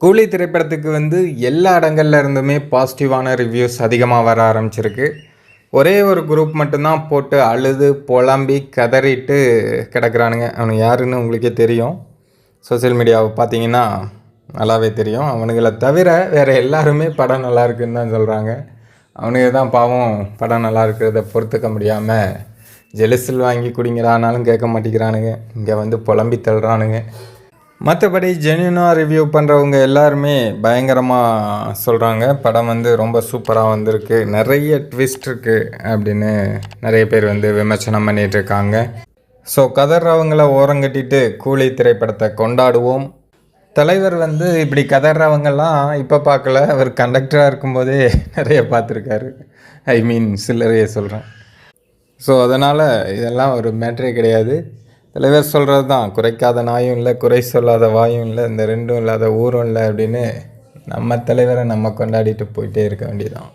கூலி திரைப்படத்துக்கு வந்து எல்லா இடங்கள்ல இருந்துமே பாசிட்டிவான ரிவ்யூஸ் அதிகமாக வர ஆரம்பிச்சிருக்கு. ஒரே ஒரு குரூப் மட்டும்தான் போட்டு அழுது புலம்பி கதறிட்டு கிடக்குறானுங்க. அவனுங்க யாருன்னு உங்களுக்கே தெரியும். சோசியல் மீடியாவை பார்த்தீங்கன்னா நல்லாவே தெரியும். அவனுங்களை தவிர வேறு எல்லாருமே படம் நல்லா இருக்குன்னு தான் சொல்கிறாங்க. அவனுங்க தான் பாவம் படம் நல்லா இருக்கிறத பொறுத்துக்க முடியாமல் ஜெலுசில் வாங்கி குடிங்கிறானாலும் கேட்க மாட்டேங்கிறானுங்க. இங்கே வந்து புலம்பி தள்ளுறானுங்க. மற்றபடி ஜென்யூனாக ரிவ்யூ பண்ணுறவங்க எல்லாருமே பயங்கரமாக சொல்கிறாங்க. படம் வந்து ரொம்ப சூப்பராக வந்திருக்கு, நிறைய ட்விஸ்ட் இருக்குது அப்படின்னு நிறைய பேர் வந்து விமர்சனம் பண்ணிகிட்ருக்காங்க. ஸோ கதறவங்கள ஓரங்கட்டிட்டு கூலி திரைப்படத்தை கொண்டாடுவோம். தலைவர் வந்து இப்படி கதறவங்கெல்லாம் இப்போ பார்க்கல, அவர் கண்டக்டராக இருக்கும்போதே நிறைய பார்த்துருக்காரு. ஐ மீன் சில்லறையை சொல்கிறேன். ஸோ அதனால் இதெல்லாம் ஒரு மேட்ரே கிடையாது. தலைவர் சொல்கிறது தான், குறைக்காத நாயும் இல்லை, குறை சொல்லாத வாயும் இல்லை, இந்த ரெண்டும் இல்லாத ஊரும் இல்லை அப்படின்னு நம்ம தலைவரை நம்ம கொண்டாடிட்டு போயிட்டே இருக்க வேண்டியதான்.